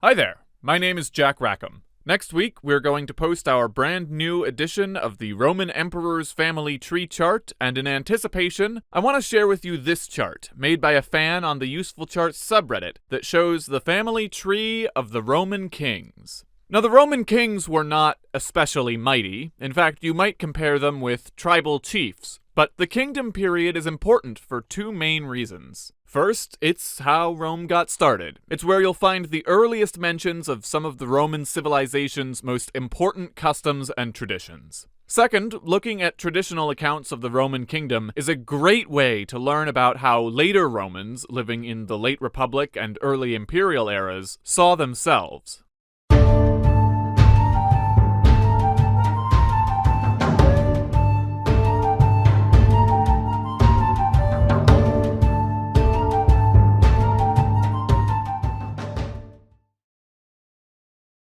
Hi there, my name is Jack Rackham. Next week, we're going to post our brand new edition of the Roman Emperor's Family Tree chart, and in anticipation, I want to share with you this chart, made by a fan on the Useful Charts subreddit, that shows the family tree of the Roman kings. Now, the Roman kings were not especially mighty. In fact, you might compare them with tribal chiefs. But the kingdom period is important for two main reasons. First, it's how Rome got started. It's where you'll find the earliest mentions of some of the Roman civilization's most important customs and traditions. Second, looking at traditional accounts of the Roman kingdom is a great way to learn about how later Romans, living in the late Republic and early Imperial eras, saw themselves.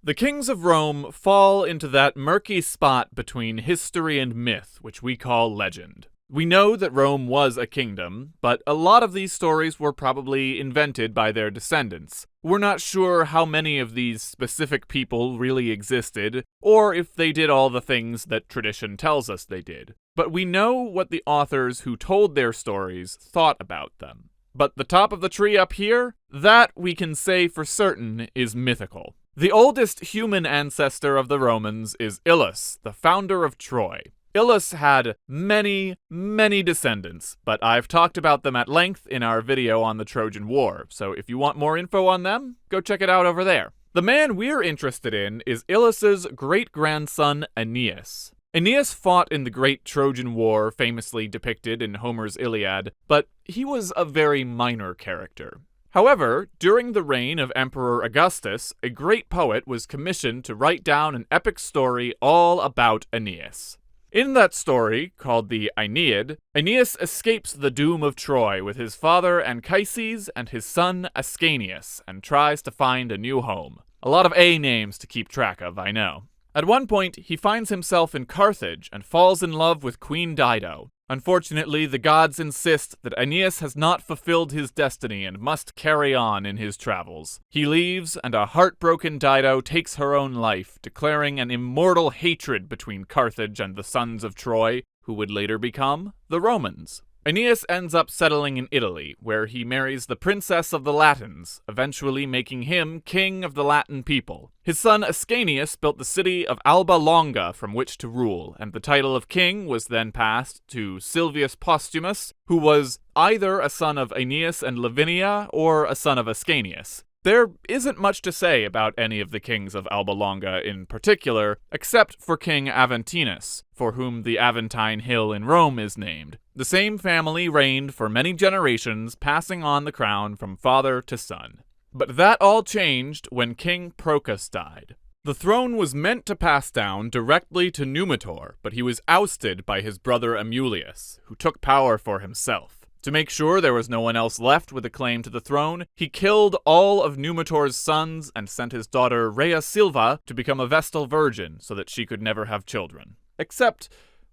The kings of Rome fall into that murky spot between history and myth, which we call legend. We know that Rome was a kingdom, but a lot of these stories were probably invented by their descendants. We're not sure how many of these specific people really existed, or if they did all the things that tradition tells us they did. But we know what the authors who told their stories thought about them. But the top of the tree up here, that we can say for certain is mythical. The oldest human ancestor of the Romans is Ilus, the founder of Troy. Ilus had many descendants, but I've talked about them at length in our video on the Trojan War, so if you want more info on them, go check it out over there. The man we're interested in is Ilus's great-grandson Aeneas. Aeneas fought in the Great Trojan War, famously depicted in Homer's Iliad, but he was a very minor character. However, during the reign of Emperor Augustus, a great poet was commissioned to write down an epic story all about Aeneas. In that story, called the Aeneid, Aeneas escapes the doom of Troy with his father Anchises and his son Ascanius, and tries to find a new home. A lot of A names to keep track of, I know. At one point, he finds himself in Carthage and falls in love with Queen Dido. Unfortunately, the gods insist that Aeneas has not fulfilled his destiny and must carry on in his travels. He leaves, and a heartbroken Dido takes her own life, declaring an immortal hatred between Carthage and the sons of Troy, who would later become the Romans. Aeneas ends up settling in Italy, where he marries the princess of the Latins, eventually making him king of the Latin people. His son Ascanius built the city of Alba Longa from which to rule, and the title of king was then passed to Silvius Postumus, who was either a son of Aeneas and Lavinia or a son of Ascanius. There isn't much to say about any of the kings of Alba Longa in particular, except for King Aventinus, for whom the Aventine Hill in Rome is named. The same family reigned for many generations, passing on the crown from father to son. But that all changed when King Procas died. The throne was meant to pass down directly to Numitor, but he was ousted by his brother Amulius, who took power for himself. To make sure there was no one else left with a claim to the throne, he killed all of Numitor's sons and sent his daughter Rhea Silva to become a Vestal Virgin so that she could never have children. Except,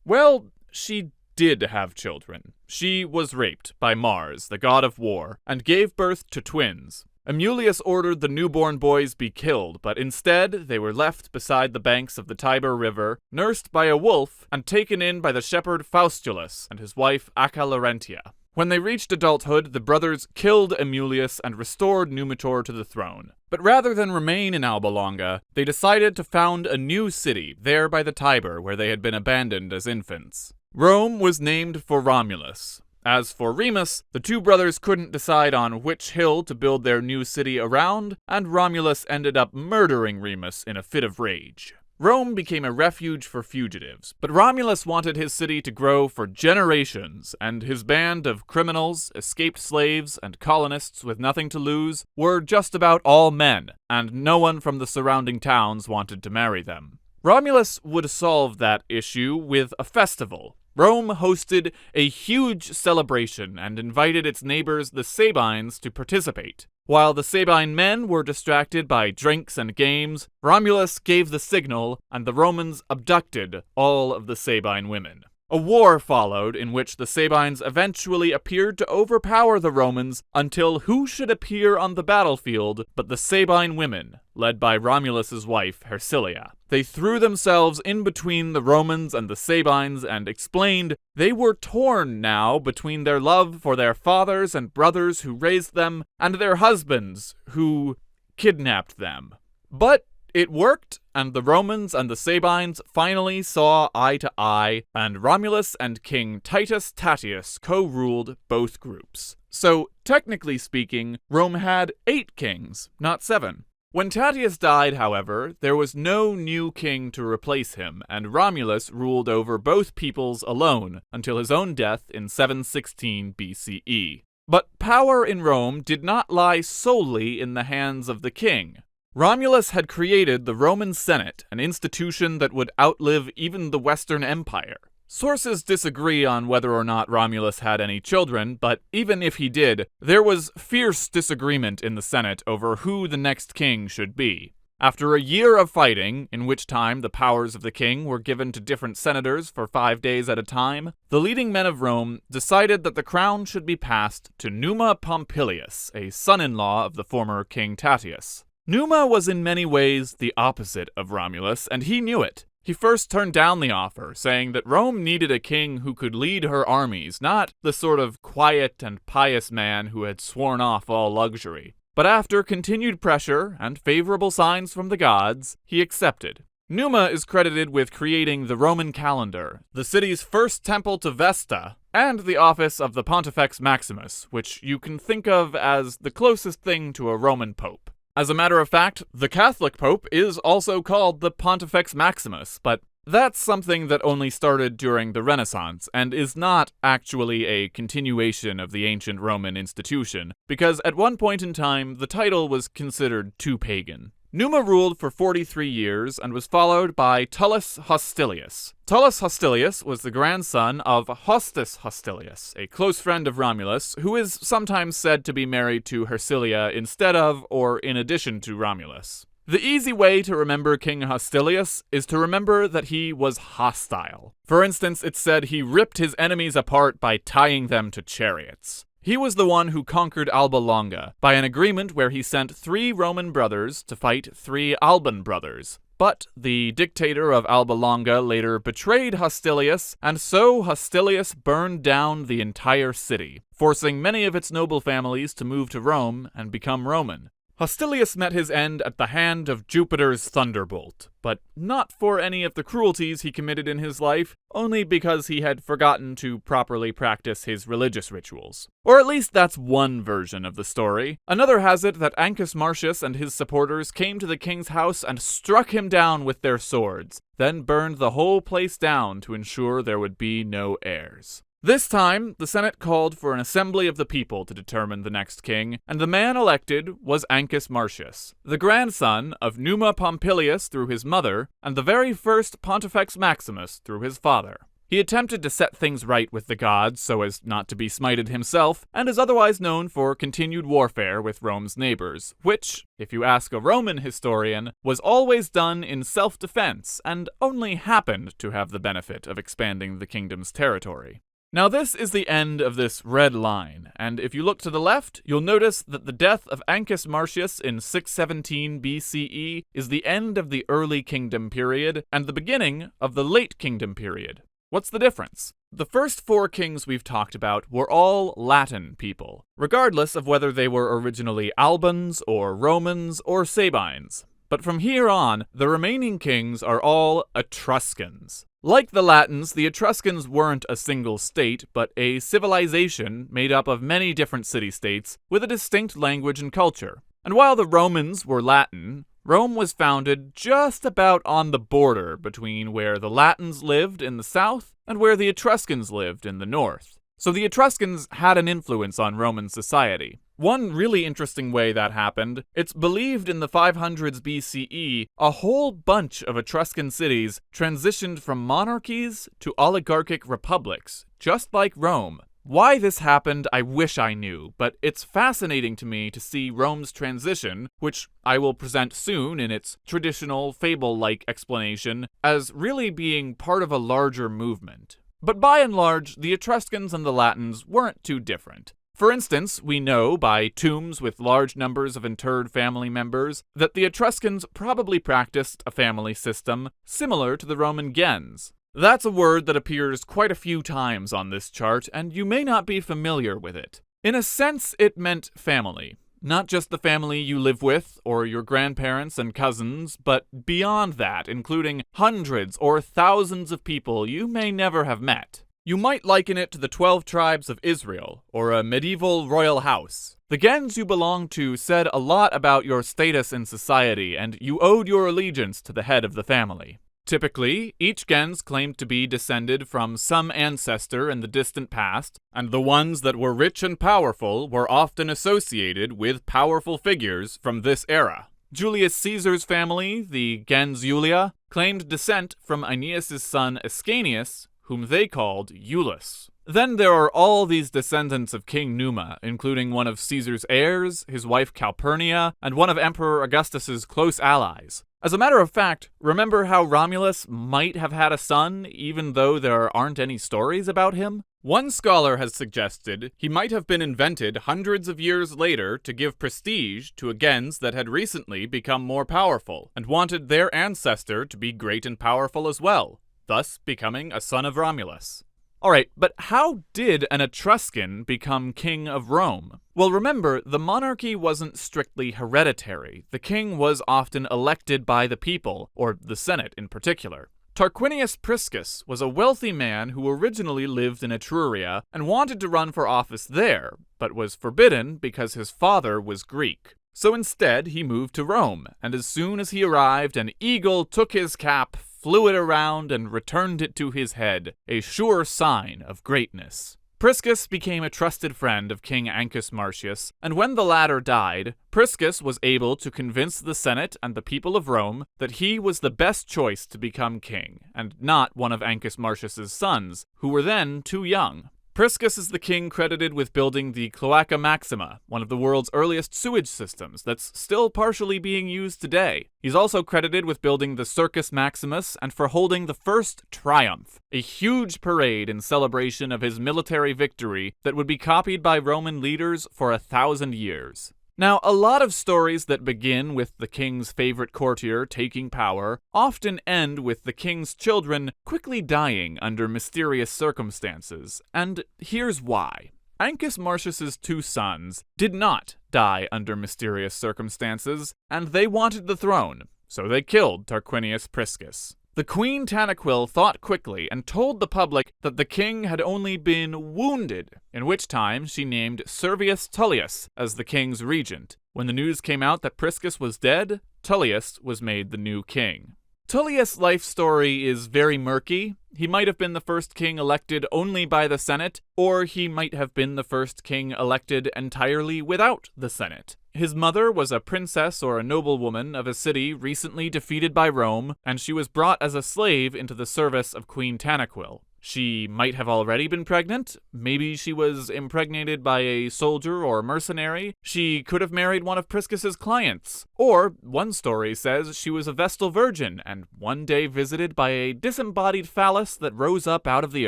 well, she did have children. She was raped by Mars, the god of war, and gave birth to twins. Amulius ordered the newborn boys be killed, but instead they were left beside the banks of the Tiber River, nursed by a wolf, and taken in by the shepherd Faustulus and his wife Acca Larentia. When they reached adulthood, the brothers killed Amulius and restored Numitor to the throne. But rather than remain in Alba Longa, they decided to found a new city there by the Tiber where they had been abandoned as infants. Rome was named for Romulus. As for Remus, the two brothers couldn't decide on which hill to build their new city around, and Romulus ended up murdering Remus in a fit of rage. Rome became a refuge for fugitives, but Romulus wanted his city to grow for generations, and his band of criminals, escaped slaves, and colonists with nothing to lose were just about all men, and no one from the surrounding towns wanted to marry them. Romulus would solve that issue with a festival. Rome hosted a huge celebration and invited its neighbors, the Sabines, to participate. While the Sabine men were distracted by drinks and games, Romulus gave the signal, and the Romans abducted all of the Sabine women. A war followed in which the Sabines eventually appeared to overpower the Romans until who should appear on the battlefield but the Sabine women, led by Romulus's wife, Hersilia. They threw themselves in between the Romans and the Sabines and explained they were torn now between their love for their fathers and brothers who raised them and their husbands who kidnapped them. But it worked, and the Romans and the Sabines finally saw eye to eye, and Romulus and King Titus Tatius co-ruled both groups. So, technically speaking, Rome had 8 kings, not 7. When Tatius died, however, there was no new king to replace him, and Romulus ruled over both peoples alone until his own death in 716 BCE. But power in Rome did not lie solely in the hands of the king. Romulus had created the Roman Senate, an institution that would outlive even the Western Empire. Sources disagree on whether or not Romulus had any children, but even if he did, there was fierce disagreement in the Senate over who the next king should be. After a year of fighting, in which time the powers of the king were given to different senators for 5 days at a time, the leading men of Rome decided that the crown should be passed to Numa Pompilius, a son-in-law of the former King Tatius. Numa was in many ways the opposite of Romulus, and he knew it. He first turned down the offer, saying that Rome needed a king who could lead her armies, not the sort of quiet and pious man who had sworn off all luxury. But after continued pressure and favorable signs from the gods, he accepted. Numa is credited with creating the Roman calendar, the city's first temple to Vesta, and the office of the Pontifex Maximus, which you can think of as the closest thing to a Roman pope. As a matter of fact, the Catholic Pope is also called the Pontifex Maximus, but that's something that only started during the Renaissance, and is not actually a continuation of the ancient Roman institution, because at one point in time, the title was considered too pagan. Numa ruled for 43 years and was followed by Tullus Hostilius. Tullus Hostilius was the grandson of Hostus Hostilius, a close friend of Romulus, who is sometimes said to be married to Hersilia instead of or in addition to Romulus. The easy way to remember King Hostilius is to remember that he was hostile. For instance, it's said he ripped his enemies apart by tying them to chariots. He was the one who conquered Alba Longa by an agreement where he sent 3 Roman brothers to fight 3 Alban brothers. But the dictator of Alba Longa later betrayed Hostilius, and so Hostilius burned down the entire city, forcing many of its noble families to move to Rome and become Roman. Hostilius met his end at the hand of Jupiter's thunderbolt, but not for any of the cruelties he committed in his life, only because he had forgotten to properly practice his religious rituals. Or at least that's one version of the story. Another has it that Ancus Marcius and his supporters came to the king's house and struck him down with their swords, then burned the whole place down to ensure there would be no heirs. This time, the Senate called for an assembly of the people to determine the next king, and the man elected was Ancus Marcius, the grandson of Numa Pompilius through his mother, and the very first Pontifex Maximus through his father. He attempted to set things right with the gods so as not to be smited himself, and is otherwise known for continued warfare with Rome's neighbors, which, if you ask a Roman historian, was always done in self-defense, and only happened to have the benefit of expanding the kingdom's territory. Now this is the end of this red line, and if you look to the left, you'll notice that the death of Ancus Marcius in 617 BCE is the end of the early kingdom period, and the beginning of the late kingdom period. What's the difference? The first 4 kings we've talked about were all Latin people, regardless of whether they were originally Albans, or Romans, or Sabines. But from here on, the remaining kings are all Etruscans. Like the Latins, the Etruscans weren't a single state, but a civilization made up of many different city-states with a distinct language and culture. And while the Romans were Latin, Rome was founded just about on the border between where the Latins lived in the south and where the Etruscans lived in the north. So the Etruscans had an influence on Roman society. One really interesting way that happened, it's believed in the 500s BCE, a whole bunch of Etruscan cities transitioned from monarchies to oligarchic republics, just like Rome. Why this happened, I wish I knew, but it's fascinating to me to see Rome's transition, which I will present soon in its traditional fable-like explanation, as really being part of a larger movement. But by and large, the Etruscans and the Latins weren't too different. For instance, we know by tombs with large numbers of interred family members that the Etruscans probably practiced a family system similar to the Roman gens. That's a word that appears quite a few times on this chart, and you may not be familiar with it. In a sense, it meant family. Not just the family you live with, or your grandparents and cousins, but beyond that, including hundreds or thousands of people you may never have met. You might liken it to the 12 tribes of Israel, or a medieval royal house. The gens you belonged to said a lot about your status in society, and you owed your allegiance to the head of the family. Typically, each gens claimed to be descended from some ancestor in the distant past, and the ones that were rich and powerful were often associated with powerful figures from this era. Julius Caesar's family, the gens Julia, claimed descent from Aeneas' son Ascanius, whom they called Iulus. Then there are all these descendants of King Numa, including one of Caesar's heirs, his wife Calpurnia, and one of Emperor Augustus's close allies. As a matter of fact, remember how Romulus might have had a son, even though there aren't any stories about him? One scholar has suggested he might have been invented hundreds of years later to give prestige to a gens that had recently become more powerful, and wanted their ancestor to be great and powerful as well, thus becoming a son of Romulus. Alright, but how did an Etruscan become king of Rome? Well, remember, the monarchy wasn't strictly hereditary. The king was often elected by the people, or the Senate in particular. Tarquinius Priscus was a wealthy man who originally lived in Etruria and wanted to run for office there, but was forbidden because his father was Greek. So instead, he moved to Rome, and as soon as he arrived, an eagle took his cap, flew it around, and returned it to his head, a sure sign of greatness. Priscus became a trusted friend of King Ancus Marcius, and when the latter died, Priscus was able to convince the Senate and the people of Rome that he was the best choice to become king, and not one of Ancus Marcius's sons, who were then too young. Priscus is the king credited with building the Cloaca Maxima, one of the world's earliest sewage systems that's still partially being used today. He's also credited with building the Circus Maximus and for holding the first Triumph, a huge parade in celebration of his military victory that would be copied by Roman leaders for 1,000 years. Now, a lot of stories that begin with the king's favorite courtier taking power often end with the king's children quickly dying under mysterious circumstances, and here's why. Ancus Marcius's 2 sons did not die under mysterious circumstances, and they wanted the throne, so they killed Tarquinius Priscus. The Queen Tanaquil thought quickly and told the public that the king had only been wounded, in which time she named Servius Tullius as the king's regent. When the news came out that Priscus was dead, Tullius was made the new king. Tullius' life story is very murky. He might have been the first king elected only by the Senate, or he might have been the first king elected entirely without the Senate. His mother was a princess or a noblewoman of a city recently defeated by Rome, and she was brought as a slave into the service of Queen Tanaquil. She might have already been pregnant. Maybe she was impregnated by a soldier or mercenary. She could have married one of Priscus's clients. Or, one story says she was a Vestal Virgin and one day visited by a disembodied phallus that rose up out of the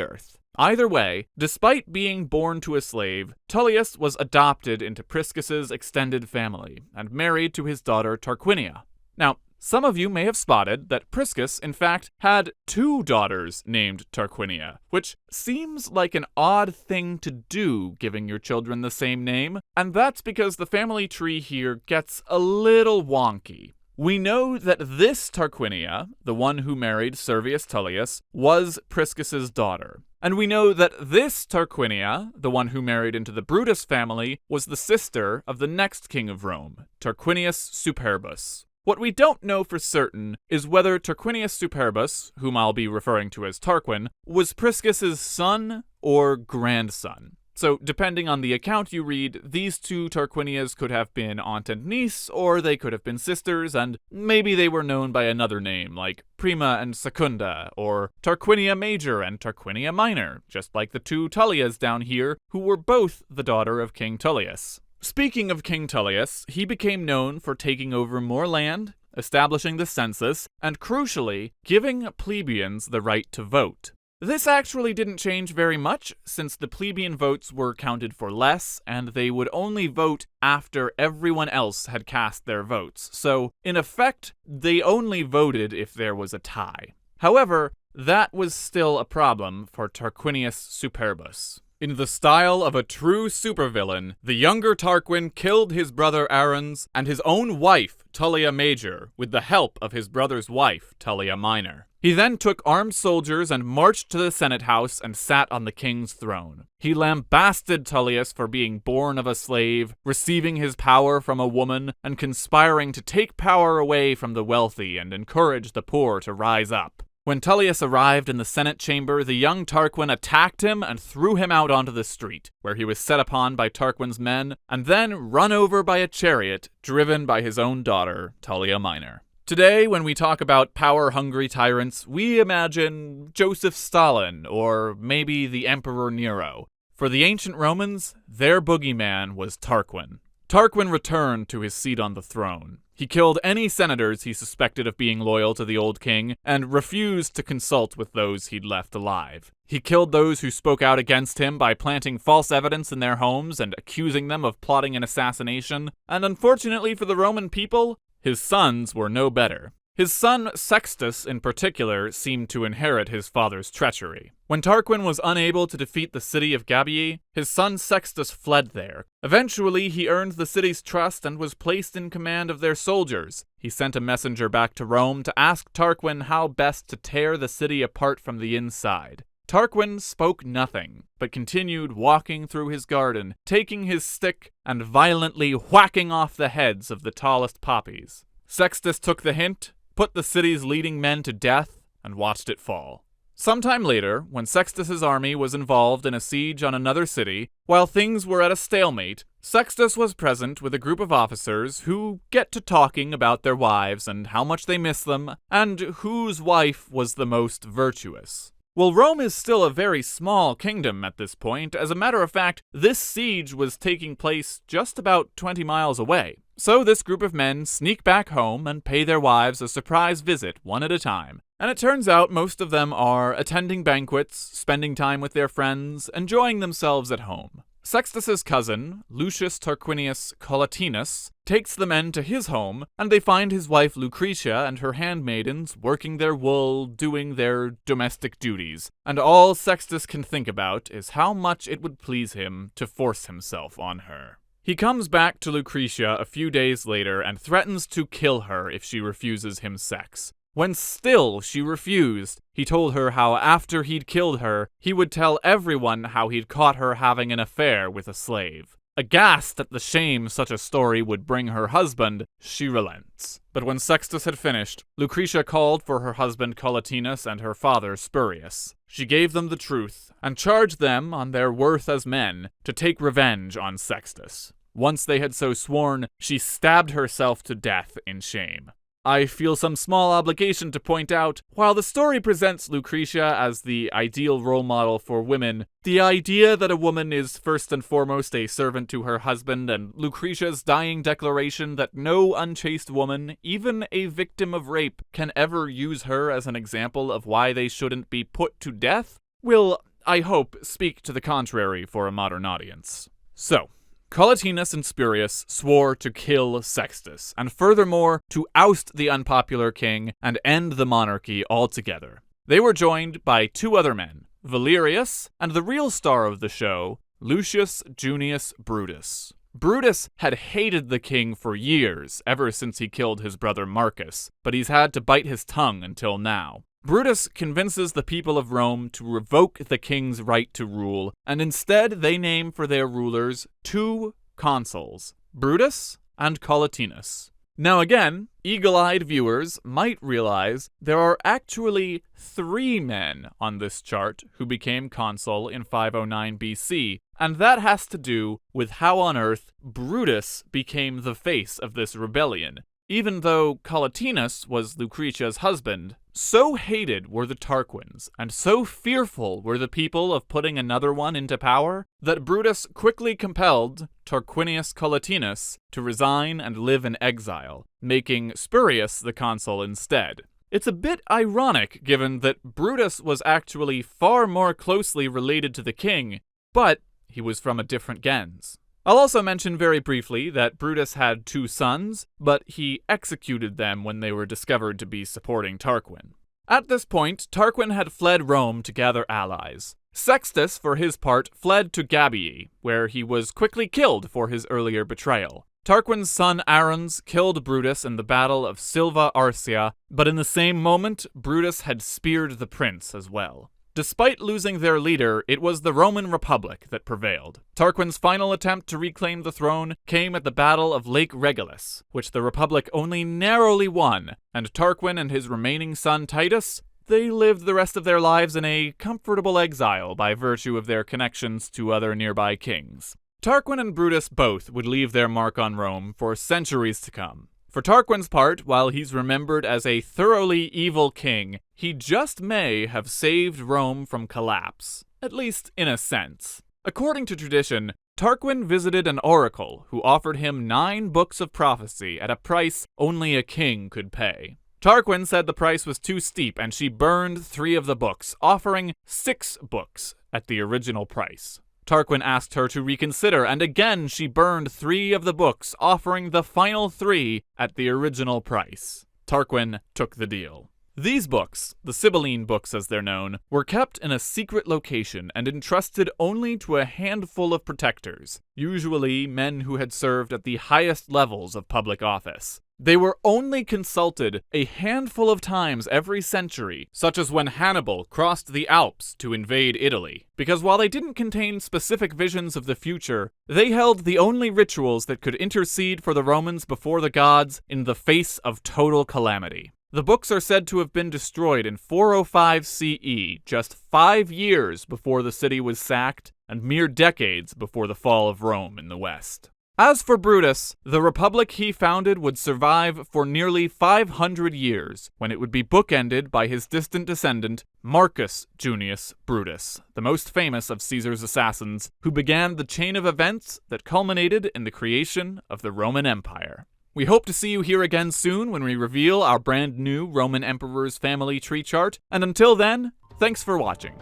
earth. Either way, despite being born to a slave, Tullius was adopted into Priscus's extended family and married to his daughter Tarquinia. Now, some of you may have spotted that Priscus, in fact, had 2 daughters named Tarquinia, which seems like an odd thing to do, giving your children the same name, and that's because the family tree here gets a little wonky. We know that this Tarquinia, the one who married Servius Tullius, was Priscus's daughter. And we know that this Tarquinia, the one who married into the Brutus family, was the sister of the next king of Rome, Tarquinius Superbus. What we don't know for certain is whether Tarquinius Superbus, whom I'll be referring to as Tarquin, was Priscus's son or grandson. So, depending on the account you read, these 2 Tarquinias could have been aunt and niece, or they could have been sisters, and maybe they were known by another name, like Prima and Secunda, or Tarquinia Major and Tarquinia Minor, just like the 2 Tullias down here, who were both the daughter of King Tullius. Speaking of King Tullius, he became known for taking over more land, establishing the census, and crucially, giving plebeians the right to vote. This actually didn't change very much, since the plebeian votes were counted for less, and they would only vote after everyone else had cast their votes, so in effect, they only voted if there was a tie. However, that was still a problem for Tarquinius Superbus. In the style of a true supervillain, the younger Tarquin killed his brother Arruns and his own wife, Tullia Major, with the help of his brother's wife, Tullia Minor. He then took armed soldiers and marched to the Senate House and sat on the king's throne. He lambasted Tullius for being born of a slave, receiving his power from a woman, and conspiring to take power away from the wealthy and encourage the poor to rise up. When Tullius arrived in the Senate chamber, the young Tarquin attacked him and threw him out onto the street, where he was set upon by Tarquin's men, and then run over by a chariot driven by his own daughter, Tullia Minor. Today, when we talk about power-hungry tyrants, we imagine Joseph Stalin, or maybe the Emperor Nero. For the ancient Romans, their boogeyman was Tarquin. Tarquin returned to his seat on the throne. He killed any senators he suspected of being loyal to the old king, and refused to consult with those he'd left alive. He killed those who spoke out against him by planting false evidence in their homes and accusing them of plotting an assassination, and unfortunately for the Roman people, his sons were no better. His son Sextus, in particular, seemed to inherit his father's treachery. When Tarquin was unable to defeat the city of Gabii, his son Sextus fled there. Eventually, he earned the city's trust and was placed in command of their soldiers. He sent a messenger back to Rome to ask Tarquin how best to tear the city apart from the inside. Tarquin spoke nothing, but continued walking through his garden, taking his stick and violently whacking off the heads of the tallest poppies. Sextus took the hint, put the city's leading men to death, and watched it fall. Sometime later, when Sextus's army was involved in a siege on another city, while things were at a stalemate, Sextus was present with a group of officers who get to talking about their wives and how much they miss them, and whose wife was the most virtuous. Well, Rome is still a very small kingdom at this point. As a matter of fact, this siege was taking place just about 20 miles away. So this group of men sneak back home and pay their wives a surprise visit one at a time. And it turns out most of them are attending banquets, spending time with their friends, enjoying themselves at home. Sextus's cousin, Lucius Tarquinius Collatinus, takes the men to his home, and they find his wife Lucretia and her handmaidens working their wool, doing their domestic duties, and all Sextus can think about is how much it would please him to force himself on her. He comes back to Lucretia a few days later and threatens to kill her if she refuses him sex. When still she refused, he told her how after he'd killed her, he would tell everyone how he'd caught her having an affair with a slave. Aghast at the shame such a story would bring her husband, she relents. But when Sextus had finished, Lucretia called for her husband Collatinus and her father Spurius. She gave them the truth, and charged them, on their worth as men, to take revenge on Sextus. Once they had so sworn, she stabbed herself to death in shame. I feel some small obligation to point out, while the story presents Lucretia as the ideal role model for women, the idea that a woman is first and foremost a servant to her husband, and Lucretia's dying declaration that no unchaste woman, even a victim of rape, can ever use her as an example of why they shouldn't be put to death, will, I hope, speak to the contrary for a modern audience. So, Collatinus and Spurius swore to kill Sextus, and furthermore, to oust the unpopular king and end the monarchy altogether. They were joined by two other men, Valerius and the real star of the show, Lucius Junius Brutus. Brutus had hated the king for years, ever since he killed his brother Marcus, but he's had to bite his tongue until now. Brutus convinces the people of Rome to revoke the king's right to rule, and instead they name for their rulers two consuls, Brutus and Collatinus. Now again, eagle-eyed viewers might realize there are actually 3 men on this chart who became consul in 509 BC, and that has to do with how on earth Brutus became the face of this rebellion. Even though Collatinus was Lucretia's husband, so hated were the Tarquins, and so fearful were the people of putting another one into power, that Brutus quickly compelled Tarquinius Collatinus to resign and live in exile, making Spurius the consul instead. It's a bit ironic given that Brutus was actually far more closely related to the king, but he was from a different gens. I'll also mention very briefly that Brutus had 2 sons, but he executed them when they were discovered to be supporting Tarquin. At this point, Tarquin had fled Rome to gather allies. Sextus, for his part, fled to Gabii, where he was quickly killed for his earlier betrayal. Tarquin's son Arruns killed Brutus in the Battle of Silva Arcia, but in the same moment, Brutus had speared the prince as well. Despite losing their leader, it was the Roman Republic that prevailed. Tarquin's final attempt to reclaim the throne came at the Battle of Lake Regillus, which the Republic only narrowly won, and Tarquin and his remaining son Titus, they lived the rest of their lives in a comfortable exile by virtue of their connections to other nearby kings. Tarquin and Brutus both would leave their mark on Rome for centuries to come. For Tarquin's part, while he's remembered as a thoroughly evil king, he just may have saved Rome from collapse, at least in a sense. According to tradition, Tarquin visited an oracle who offered him 9 books of prophecy at a price only a king could pay. Tarquin said the price was too steep and she burned 3 of the books, offering 6 books at the original price. Tarquin asked her to reconsider, and again she burned 3 of the books, offering the final 3 at the original price. Tarquin took the deal. These books, the Sibylline books as they're known, were kept in a secret location and entrusted only to a handful of protectors, usually men who had served at the highest levels of public office. They were only consulted a handful of times every century, such as when Hannibal crossed the Alps to invade Italy, because while they didn't contain specific visions of the future, they held the only rituals that could intercede for the Romans before the gods in the face of total calamity. The books are said to have been destroyed in 405 CE, just 5 years before the city was sacked, and mere decades before the fall of Rome in the West. As for Brutus, the republic he founded would survive for nearly 500 years, when it would be bookended by his distant descendant, Marcus Junius Brutus, the most famous of Caesar's assassins, who began the chain of events that culminated in the creation of the Roman Empire. We hope to see you here again soon when we reveal our brand new Roman Emperor's family tree chart, and until then, thanks for watching.